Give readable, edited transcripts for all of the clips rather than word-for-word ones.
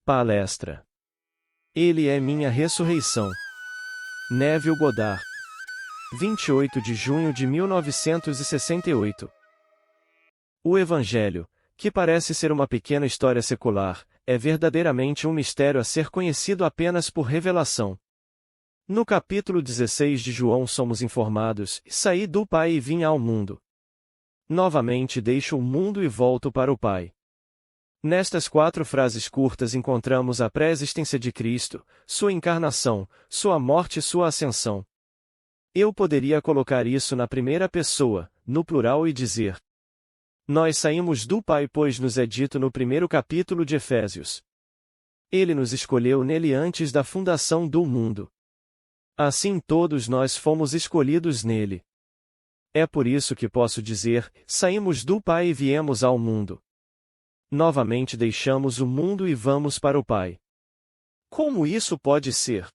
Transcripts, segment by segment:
Palestra. Ele é minha ressurreição. Neville Goddard. 28 de junho de 1968. O Evangelho, que parece ser uma pequena história secular, é verdadeiramente um mistério a ser conhecido apenas por revelação. No capítulo 16 de João somos informados: saí do Pai e vim ao mundo. Novamente deixo o mundo e volto para o Pai. Nestas 4 frases curtas encontramos a pré-existência de Cristo, sua encarnação, sua morte e sua ascensão. Eu poderia colocar isso na primeira pessoa, no plural, e dizer: nós saímos do Pai, pois nos é dito no primeiro capítulo de Efésios. Ele nos escolheu nele antes da fundação do mundo. Assim todos nós fomos escolhidos nele. É por isso que posso dizer: saímos do Pai e viemos ao mundo. Novamente deixamos o mundo e vamos para o Pai. Como isso pode ser?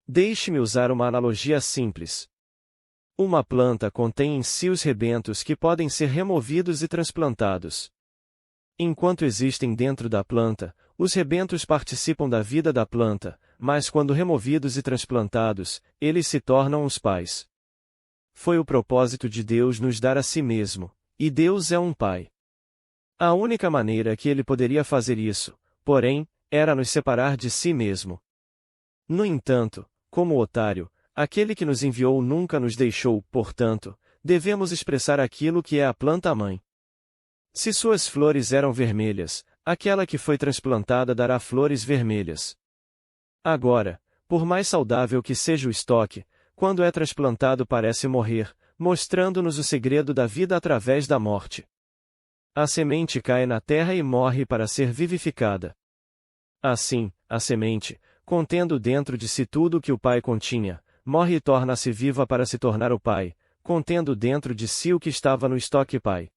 Deixe-me usar uma analogia simples. Uma planta contém em si os rebentos que podem ser removidos e transplantados. Enquanto existem dentro da planta, os rebentos participam da vida da planta, mas quando removidos e transplantados, eles se tornam os pais. Foi o propósito de Deus nos dar a si mesmo, e Deus é um Pai. A única maneira que ele poderia fazer isso, porém, era nos separar de si mesmo. No entanto, como otário, aquele que nos enviou nunca nos deixou, portanto, devemos expressar aquilo que é a planta-mãe. Se suas flores eram vermelhas, aquela que foi transplantada dará flores vermelhas. Agora, por mais saudável que seja o estoque, quando é transplantado parece morrer, mostrando-nos o segredo da vida através da morte. A semente cai na terra e morre para ser vivificada. Assim, a semente, contendo dentro de si tudo o que o Pai continha, morre e torna-se viva para se tornar o Pai, contendo dentro de si o que estava no estoque Pai.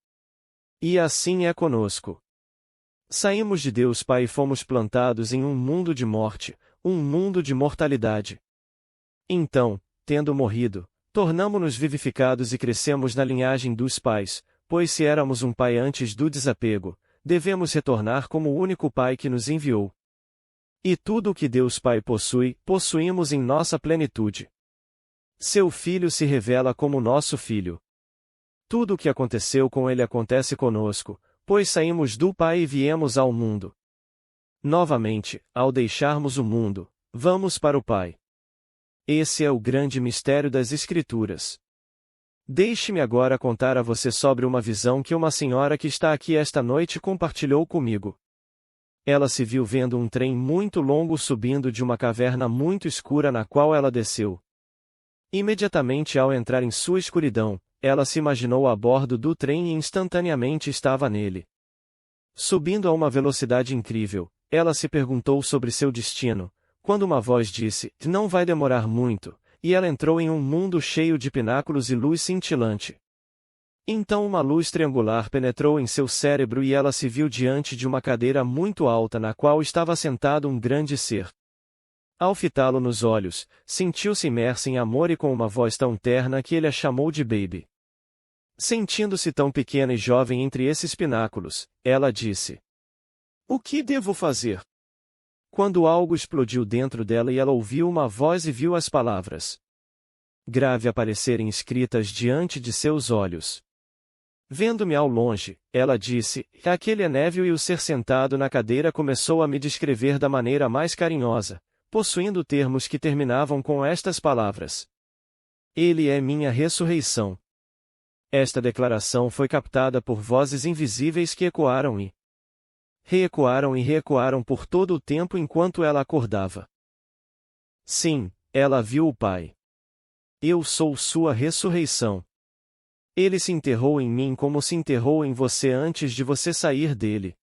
E assim é conosco. Saímos de Deus Pai e fomos plantados em um mundo de morte, um mundo de mortalidade. Então, tendo morrido, tornamo-nos vivificados e crescemos na linhagem dos pais, pois se éramos um pai antes do desapego, devemos retornar como o único Pai que nos enviou. E tudo o que Deus Pai possui, possuímos em nossa plenitude. Seu Filho se revela como nosso Filho. Tudo o que aconteceu com ele acontece conosco, pois saímos do Pai e viemos ao mundo. Novamente, ao deixarmos o mundo, vamos para o Pai. Esse é o grande mistério das Escrituras. Deixe-me agora contar a você sobre uma visão que uma senhora que está aqui esta noite compartilhou comigo. Ela se viu vendo um trem muito longo subindo de uma caverna muito escura na qual ela desceu. Imediatamente ao entrar em sua escuridão, ela se imaginou a bordo do trem e instantaneamente estava nele. Subindo a uma velocidade incrível, ela se perguntou sobre seu destino, quando uma voz disse: não vai demorar muito. E ela entrou em um mundo cheio de pináculos e luz cintilante. Então uma luz triangular penetrou em seu cérebro e ela se viu diante de uma cadeira muito alta na qual estava sentado um grande ser. Ao fitá-lo nos olhos, sentiu-se imersa em amor e com uma voz tão terna que ele a chamou de Baby. Sentindo-se tão pequena e jovem entre esses pináculos, ela disse: o que devo fazer? Quando algo explodiu dentro dela e ela ouviu uma voz e viu as palavras grave aparecerem escritas diante de seus olhos. Vendo-me ao longe, ela disse: aquele é Neville, e o ser sentado na cadeira começou a me descrever da maneira mais carinhosa, possuindo termos que terminavam com estas palavras: ele é minha ressurreição. Esta declaração foi captada por vozes invisíveis que ecoaram e reecoaram por todo o tempo enquanto ela acordava. Sim, ela viu o Pai. Eu sou sua ressurreição. Ele se enterrou em mim como se enterrou em você antes de você sair dele.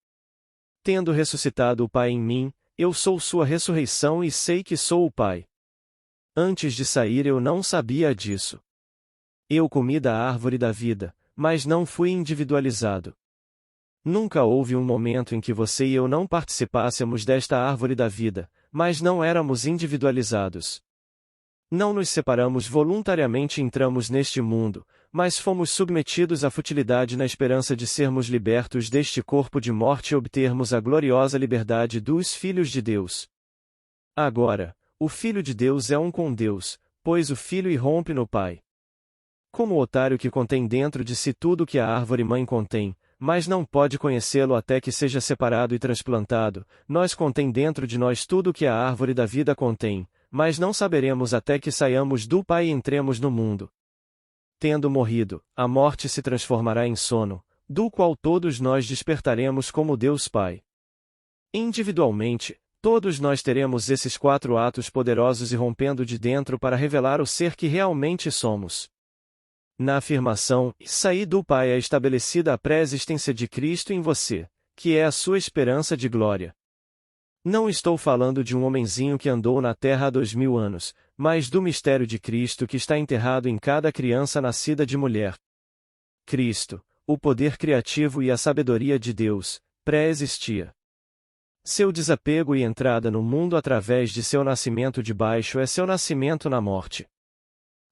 Tendo ressuscitado o Pai em mim, eu sou sua ressurreição e sei que sou o Pai. Antes de sair eu não sabia disso. Eu comi da árvore da vida, mas não fui individualizado. Nunca houve um momento em que você e eu não participássemos desta árvore da vida, mas não éramos individualizados. Não nos separamos voluntariamente e entramos neste mundo, mas fomos submetidos à futilidade na esperança de sermos libertos deste corpo de morte e obtermos a gloriosa liberdade dos filhos de Deus. Agora, o Filho de Deus é um com Deus, pois o Filho irrompe no Pai. Como o otário que contém dentro de si tudo o que a árvore-mãe contém, mas não pode conhecê-lo até que seja separado e transplantado, nós contém dentro de nós tudo o que a árvore da vida contém, mas não saberemos até que saiamos do Pai e entremos no mundo. Tendo morrido, a morte se transformará em sono, do qual todos nós despertaremos como Deus Pai. Individualmente, todos nós teremos esses 4 atos poderosos irrompendo de dentro para revelar o ser que realmente somos. Na afirmação, sair do Pai é estabelecida a pré-existência de Cristo em você, que é a sua esperança de glória. Não estou falando de um homenzinho que andou na Terra há 2000 anos, mas do mistério de Cristo que está enterrado em cada criança nascida de mulher. Cristo, o poder criativo e a sabedoria de Deus, pré-existia. Seu desapego e entrada no mundo através de seu nascimento de baixo é seu nascimento na morte.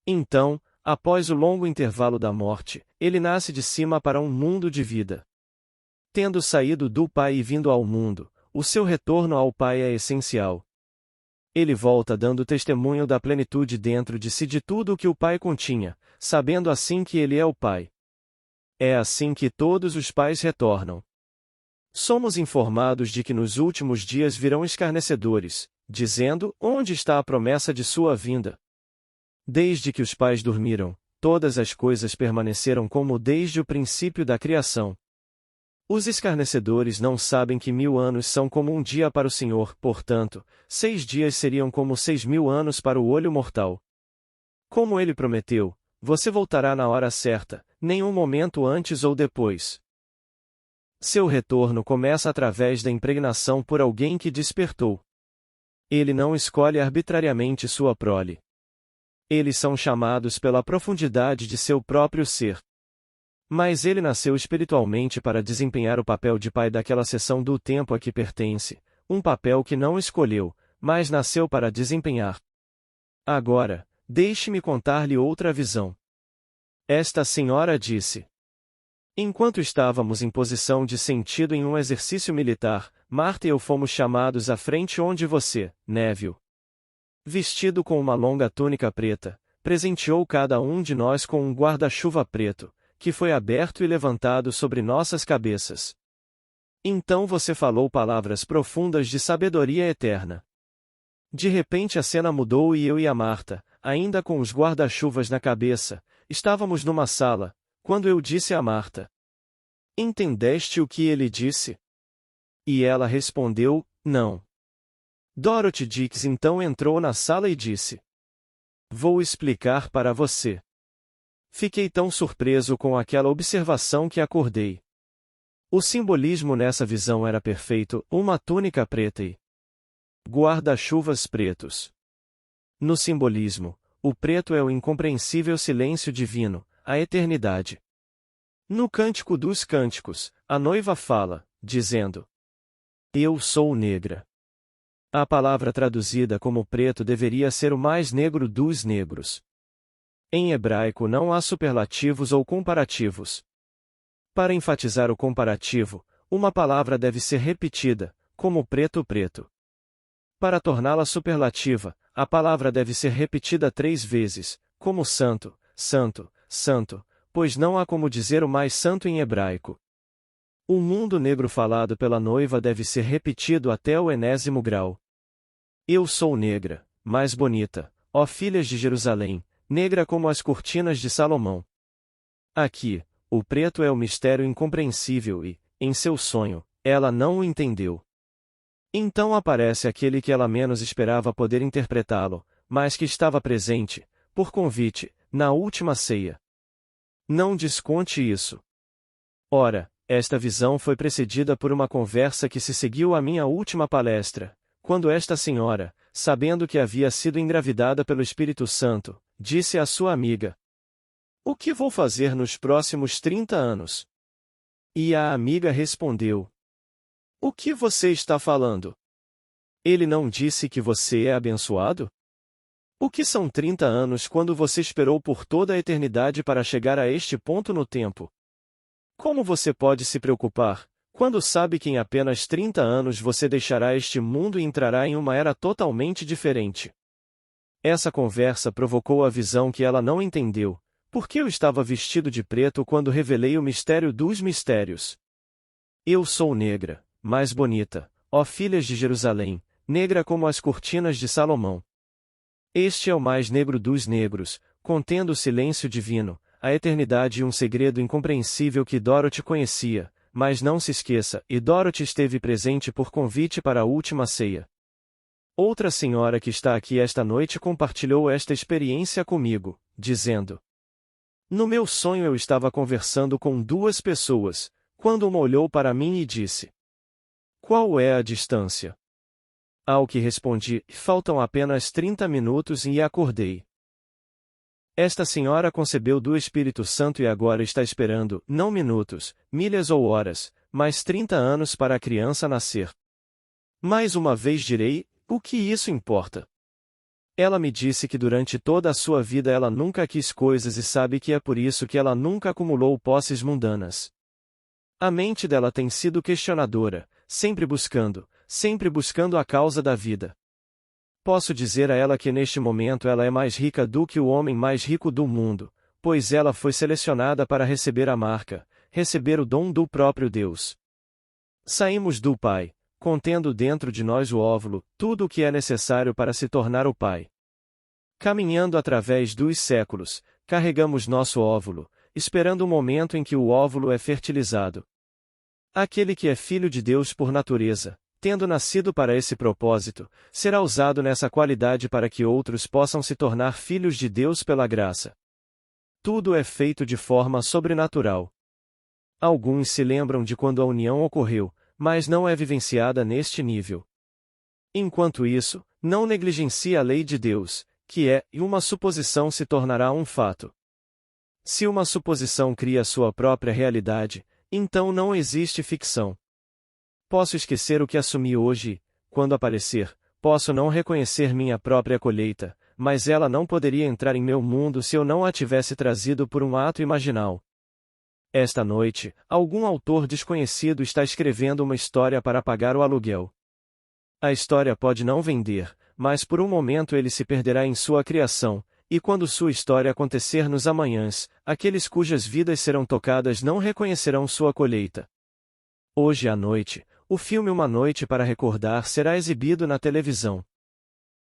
Então, após o longo intervalo da morte, ele nasce de cima para um mundo de vida. Tendo saído do Pai e vindo ao mundo, o seu retorno ao Pai é essencial. Ele volta dando testemunho da plenitude dentro de si de tudo o que o Pai continha, sabendo assim que ele é o Pai. É assim que todos os pais retornam. Somos informados de que nos últimos dias virão escarnecedores, dizendo: onde está a promessa de sua vinda? Desde que os pais dormiram, todas as coisas permaneceram como desde o princípio da criação. Os escarnecedores não sabem que 1000 anos são como um dia para o Senhor, portanto, 6 dias seriam como 6.000 anos para o olho mortal. Como ele prometeu, você voltará na hora certa, nenhum momento antes ou depois. Seu retorno começa através da impregnação por alguém que despertou. Ele não escolhe arbitrariamente sua prole. Eles são chamados pela profundidade de seu próprio ser. Mas ele nasceu espiritualmente para desempenhar o papel de pai daquela seção do tempo a que pertence, um papel que não escolheu, mas nasceu para desempenhar. Agora, deixe-me contar-lhe outra visão. Esta senhora disse: enquanto estávamos em posição de sentido em um exercício militar, Marta e eu fomos chamados à frente onde você, Neville, vestido com uma longa túnica preta, presenteou cada um de nós com um guarda-chuva preto, que foi aberto e levantado sobre nossas cabeças. Então você falou palavras profundas de sabedoria eterna. De repente a cena mudou e eu e a Marta, ainda com os guarda-chuvas na cabeça, estávamos numa sala, quando eu disse a Marta: entendeste o que ele disse? E ela respondeu: não. Dorothy Dix então entrou na sala e disse: vou explicar para você. Fiquei tão surpreso com aquela observação que acordei. O simbolismo nessa visão era perfeito, uma túnica preta e guarda-chuvas pretos. No simbolismo, o preto é o incompreensível silêncio divino, a eternidade. No Cântico dos Cânticos, a noiva fala, dizendo: eu sou negra. A palavra traduzida como preto deveria ser o mais negro dos negros. Em hebraico não há superlativos ou comparativos. Para enfatizar o comparativo, uma palavra deve ser repetida, como preto. Para torná-la superlativa, a palavra deve ser repetida 3 vezes, como santo, pois não há como dizer o mais santo em hebraico. O mundo negro falado pela noiva deve ser repetido até o 80º grau. Eu sou negra, mais bonita, ó filhas de Jerusalém, negra como as cortinas de Salomão. Aqui, o preto é o mistério incompreensível e, em seu sonho, ela não o entendeu. Então aparece aquele que ela menos esperava poder interpretá-lo, mas que estava presente, por convite, na última ceia. Não desconte isso. Ora, esta visão foi precedida por uma conversa que se seguiu à minha última palestra, quando esta senhora, sabendo que havia sido engravidada pelo Espírito Santo, disse à sua amiga: o que vou fazer nos próximos 30 anos? E a amiga respondeu: o que você está falando? Ele não disse que você é abençoado? O que são 30 anos quando você esperou por toda a eternidade para chegar a este ponto no tempo? Como você pode se preocupar, quando sabe que em apenas 30 anos você deixará este mundo e entrará em uma era totalmente diferente? Essa conversa provocou a visão que ela não entendeu, porque eu estava vestido de preto quando revelei o mistério dos mistérios. Eu sou negra, mais bonita, ó filhas de Jerusalém, negra como as cortinas de Salomão. Este é o mais negro dos negros, contendo o silêncio divino, a eternidade e um segredo incompreensível que Dorothy conhecia, mas não se esqueça, e Dorothy esteve presente por convite para a última ceia. Outra senhora que está aqui esta noite compartilhou esta experiência comigo, dizendo: no meu sonho eu estava conversando com duas pessoas, quando uma olhou para mim e disse: qual é a distância? Ao que respondi: faltam apenas 30 minutos e acordei. Esta senhora concebeu do Espírito Santo e agora está esperando, não minutos, milhas ou horas, mas 30 anos para a criança nascer. Mais uma vez direi, o que isso importa? Ela me disse que durante toda a sua vida ela nunca quis coisas e sabe que é por isso que ela nunca acumulou posses mundanas. A mente dela tem sido questionadora, sempre buscando a causa da vida. Posso dizer a ela que neste momento ela é mais rica do que o homem mais rico do mundo, pois ela foi selecionada para receber a marca, receber o dom do próprio Deus. Saímos do Pai, contendo dentro de nós o óvulo, tudo o que é necessário para se tornar o Pai. Caminhando através dos séculos, carregamos nosso óvulo, esperando o momento em que o óvulo é fertilizado. Aquele que é filho de Deus por natureza, tendo nascido para esse propósito, será usado nessa qualidade para que outros possam se tornar filhos de Deus pela graça. Tudo é feito de forma sobrenatural. Alguns se lembram de quando a união ocorreu, mas não é vivenciada neste nível. Enquanto isso, não negligencie a lei de Deus, que é, e uma suposição se tornará um fato. Se uma suposição cria sua própria realidade, então não existe ficção. Posso esquecer o que assumi hoje e, quando aparecer, posso não reconhecer minha própria colheita, mas ela não poderia entrar em meu mundo se eu não a tivesse trazido por um ato imaginal. Esta noite, algum autor desconhecido está escrevendo uma história para pagar o aluguel. A história pode não vender, mas por um momento ele se perderá em sua criação, e quando sua história acontecer nos amanhãs, aqueles cujas vidas serão tocadas não reconhecerão sua colheita. Hoje à noite, o filme Uma Noite para Recordar será exibido na televisão.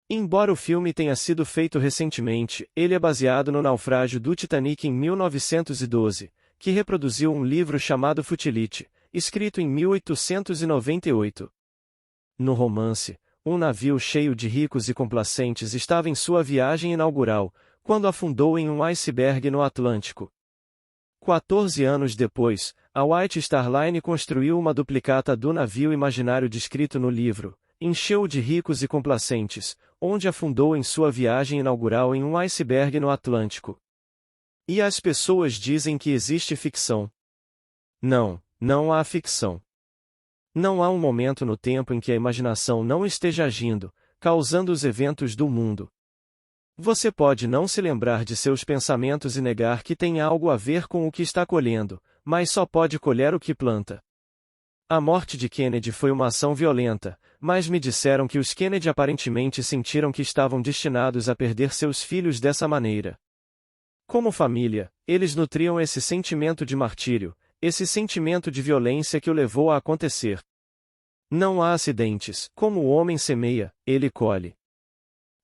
Embora o filme tenha sido feito recentemente, ele é baseado no naufrágio do Titanic em 1912, que reproduziu um livro chamado Futility, escrito em 1898. No romance, um navio cheio de ricos e complacentes estava em sua viagem inaugural, quando afundou em um iceberg no Atlântico. 14 anos depois, a White Star Line construiu uma duplicata do navio imaginário descrito no livro, encheu-o de ricos e complacentes, onde afundou em sua viagem inaugural em um iceberg no Atlântico. E as pessoas dizem que existe ficção. Não, não há ficção. Não há um momento no tempo em que a imaginação não esteja agindo, causando os eventos do mundo. Você pode não se lembrar de seus pensamentos e negar que tem algo a ver com o que está colhendo, mas só pode colher o que planta. A morte de Kennedy foi uma ação violenta, mas me disseram que os Kennedy aparentemente sentiram que estavam destinados a perder seus filhos dessa maneira. Como família, eles nutriam esse sentimento de martírio, esse sentimento de violência que o levou a acontecer. Não há acidentes, como o homem semeia, ele colhe.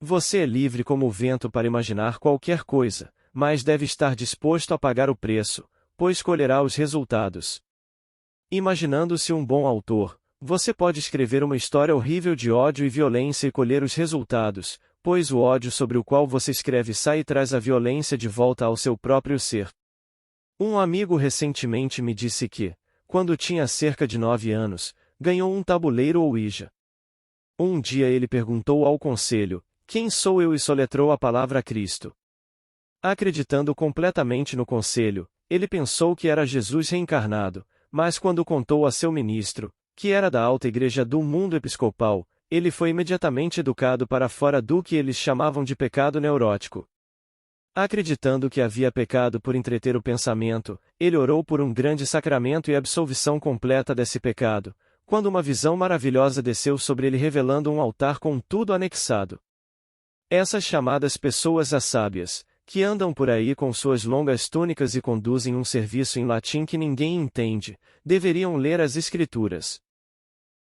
Você é livre como o vento para imaginar qualquer coisa, mas deve estar disposto a pagar o preço, pois colherá os resultados. Imaginando-se um bom autor, você pode escrever uma história horrível de ódio e violência e colher os resultados, pois o ódio sobre o qual você escreve sai e traz a violência de volta ao seu próprio ser. Um amigo recentemente me disse que, quando tinha cerca de 9 anos, ganhou um tabuleiro Ouija. Um dia ele perguntou ao conselho: quem sou eu? E soletrou a palavra Cristo. Acreditando completamente no conselho, ele pensou que era Jesus reencarnado, mas quando contou a seu ministro, que era da alta igreja do mundo episcopal, ele foi imediatamente educado para fora do que eles chamavam de pecado neurótico. Acreditando que havia pecado por entreter o pensamento, ele orou por um grande sacramento e absolvição completa desse pecado, quando uma visão maravilhosa desceu sobre ele revelando um altar com tudo anexado. Essas chamadas pessoas sábias, que andam por aí com suas longas túnicas e conduzem um serviço em latim que ninguém entende, deveriam ler as Escrituras.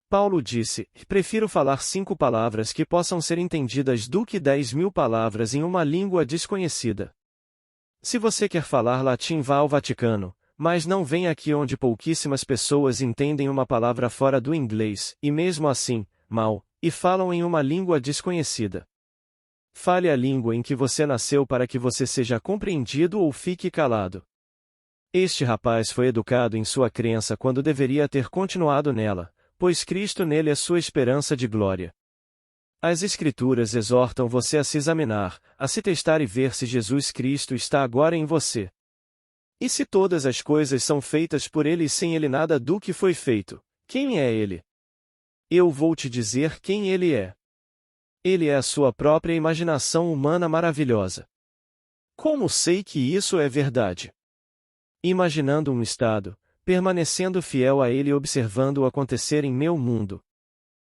Paulo disse: prefiro falar 5 palavras que possam ser entendidas do que 10.000 palavras em uma língua desconhecida. Se você quer falar latim, vá ao Vaticano, mas não venha aqui onde pouquíssimas pessoas entendem uma palavra fora do inglês, e mesmo assim, mal, e falam em uma língua desconhecida. Fale a língua em que você nasceu para que você seja compreendido ou fique calado. Este rapaz foi educado em sua crença quando deveria ter continuado nela, pois Cristo nele é sua esperança de glória. As Escrituras exortam você a se examinar, a se testar e ver se Jesus Cristo está agora em você. E se todas as coisas são feitas por Ele e sem Ele nada do que foi feito, quem é Ele? Eu vou te dizer quem Ele é. Ele é a sua própria imaginação humana maravilhosa. Como sei que isso é verdade? Imaginando um estado, permanecendo fiel a ele e observando-o acontecer em meu mundo.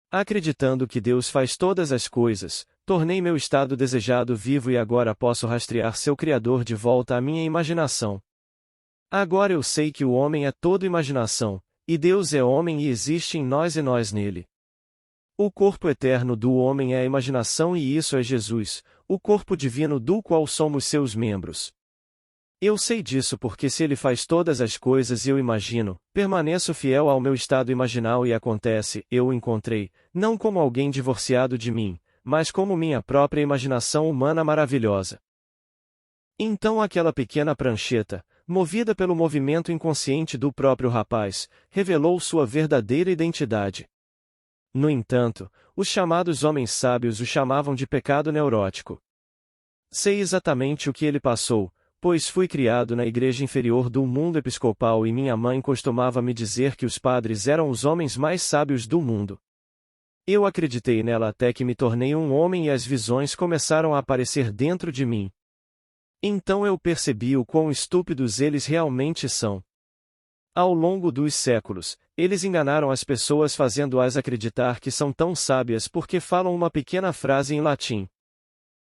Acreditando que Deus faz todas as coisas, tornei meu estado desejado vivo e agora posso rastrear seu Criador de volta à minha imaginação. Agora eu sei que o homem é todo imaginação, e Deus é homem e existe em nós e nós nele. O corpo eterno do homem é a imaginação e isso é Jesus, o corpo divino do qual somos seus membros. Eu sei disso porque se ele faz todas as coisas e eu imagino, permaneço fiel ao meu estado imaginal e acontece, eu o encontrei, não como alguém divorciado de mim, mas como minha própria imaginação humana maravilhosa. Então aquela pequena prancheta, movida pelo movimento inconsciente do próprio rapaz, revelou sua verdadeira identidade. No entanto, os chamados homens sábios o chamavam de pecado neurótico. Sei exatamente o que ele passou, pois fui criado na igreja inferior do mundo episcopal e minha mãe costumava me dizer que os padres eram os homens mais sábios do mundo. Eu acreditei nela até que me tornei um homem e as visões começaram a aparecer dentro de mim. Então eu percebi o quão estúpidos eles realmente são. Ao longo dos séculos, eles enganaram as pessoas fazendo-as acreditar que são tão sábias porque falam uma pequena frase em latim.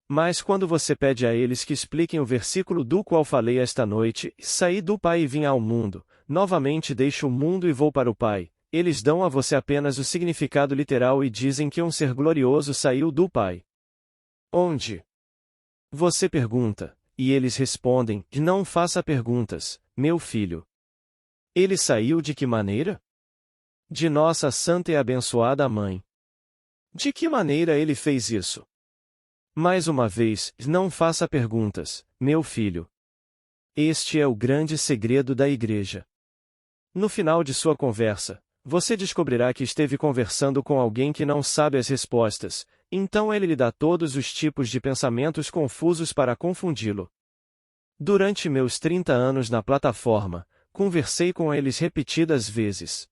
Mas quando você pede a eles que expliquem o versículo do qual falei esta noite, saí do Pai e vim ao mundo, novamente deixo o mundo e vou para o Pai, eles dão a você apenas o significado literal e dizem que um ser glorioso saiu do Pai. Onde? Você pergunta, e eles respondem, não faça perguntas, meu filho. Ele saiu de que maneira? De nossa santa e abençoada mãe. De que maneira ele fez isso? Mais uma vez, não faça perguntas, meu filho. Este é o grande segredo da igreja. No final de sua conversa, você descobrirá que esteve conversando com alguém que não sabe as respostas, então ele lhe dá todos os tipos de pensamentos confusos para confundi-lo. Durante meus 30 anos na plataforma, conversei com eles repetidas vezes.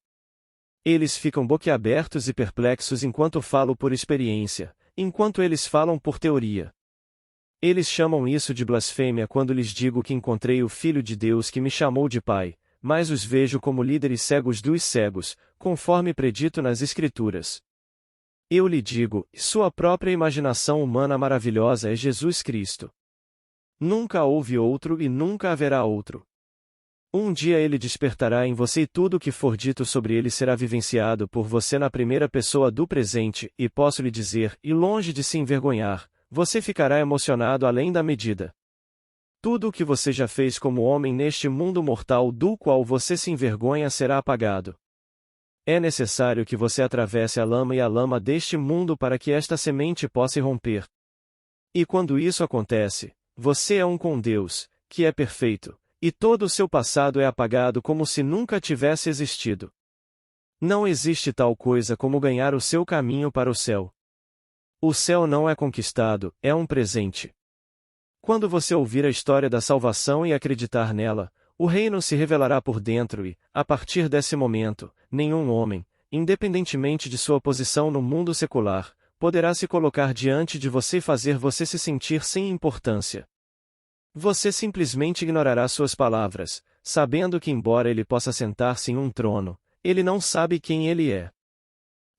Eles ficam boquiabertos e perplexos enquanto falo por experiência, enquanto eles falam por teoria. Eles chamam isso de blasfêmia quando lhes digo que encontrei o Filho de Deus que me chamou de Pai, mas os vejo como líderes cegos dos cegos, conforme predito nas Escrituras. Eu lhe digo, sua própria imaginação humana maravilhosa é Jesus Cristo. Nunca houve outro e nunca haverá outro. Um dia ele despertará em você e tudo o que for dito sobre ele será vivenciado por você na primeira pessoa do presente, e posso lhe dizer, e longe de se envergonhar, você ficará emocionado além da medida. Tudo o que você já fez como homem neste mundo mortal do qual você se envergonha será apagado. É necessário que você atravesse a lama e a lama deste mundo para que esta semente possa irromper. E quando isso acontece, você é um com Deus, que é perfeito. E todo o seu passado é apagado como se nunca tivesse existido. Não existe tal coisa como ganhar o seu caminho para o céu. O céu não é conquistado, é um presente. Quando você ouvir a história da salvação e acreditar nela, o reino se revelará por dentro e, a partir desse momento, nenhum homem, independentemente de sua posição no mundo secular, poderá se colocar diante de você e fazer você se sentir sem importância. Você simplesmente ignorará suas palavras, sabendo que embora ele possa sentar-se em um trono, ele não sabe quem ele é.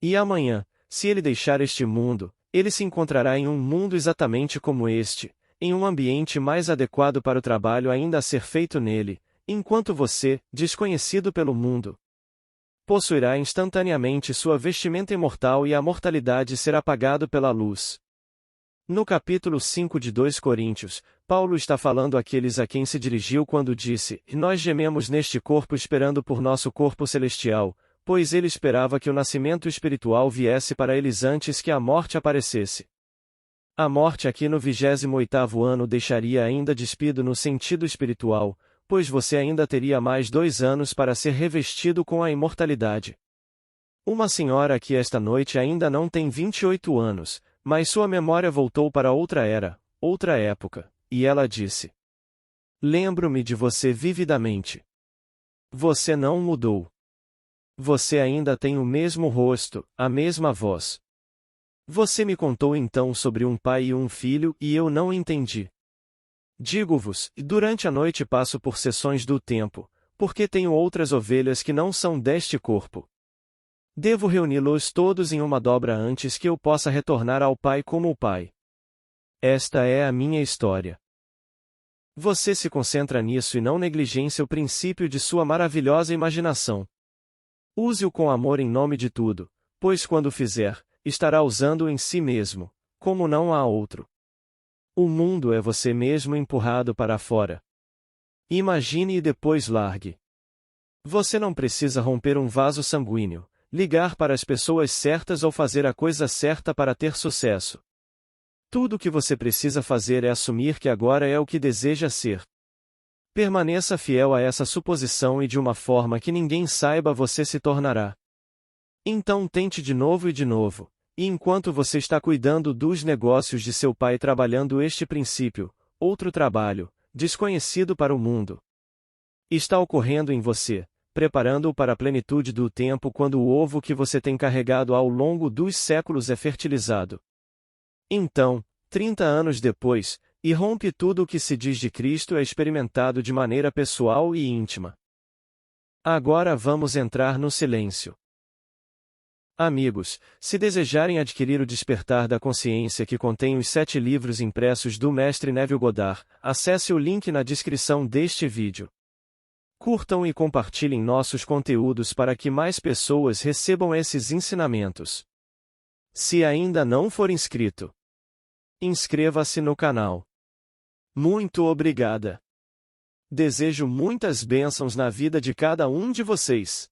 E amanhã, se ele deixar este mundo, ele se encontrará em um mundo exatamente como este, em um ambiente mais adequado para o trabalho ainda a ser feito nele, enquanto você, desconhecido pelo mundo, possuirá instantaneamente sua vestimenta imortal e a mortalidade será apagado pela luz. No capítulo 5 de 2 Coríntios, Paulo está falando àqueles a quem se dirigiu quando disse: "Nós gememos neste corpo esperando por nosso corpo celestial", pois ele esperava que o nascimento espiritual viesse para eles antes que a morte aparecesse. A morte aqui no 28º ano deixaria ainda despido no sentido espiritual, pois você ainda teria mais 2 anos para ser revestido com a imortalidade. Uma senhora aqui esta noite ainda não tem 28 anos, mas sua memória voltou para outra era, outra época, e ela disse: "Lembro-me de você vividamente. Você não mudou. Você ainda tem o mesmo rosto, a mesma voz. Você me contou então sobre um pai e um filho e eu não entendi. Digo-vos, durante a noite passo por seções do tempo, porque tenho outras ovelhas que não são deste corpo. Devo reuni-los todos em uma dobra antes que eu possa retornar ao Pai como o Pai. Esta é a minha história." Você se concentra nisso e não negligencia o princípio de sua maravilhosa imaginação. Use-o com amor em nome de tudo, pois quando fizer, estará usando-o em si mesmo, como não há outro. O mundo é você mesmo empurrado para fora. Imagine e depois largue. Você não precisa romper um vaso sanguíneo, ligar para as pessoas certas ou fazer a coisa certa para ter sucesso. Tudo o que você precisa fazer é assumir que agora é o que deseja ser. Permaneça fiel a essa suposição e de uma forma que ninguém saiba você se tornará. Então tente de novo, e enquanto você está cuidando dos negócios de seu pai trabalhando este princípio, outro trabalho, desconhecido para o mundo, está ocorrendo em você, preparando-o para a plenitude do tempo quando o ovo que você tem carregado ao longo dos séculos é fertilizado. Então, 30 anos depois, irrompe tudo o que se diz de Cristo é experimentado de maneira pessoal e íntima. Agora vamos entrar no silêncio. Amigos, se desejarem adquirir o Despertar da Consciência que contém os 7 livros impressos do Mestre Neville Goddard, acesse o link na descrição deste vídeo. Curtam e compartilhem nossos conteúdos para que mais pessoas recebam esses ensinamentos. Se ainda não for inscrito, inscreva-se no canal. Muito obrigada. Desejo muitas bênçãos na vida de cada um de vocês.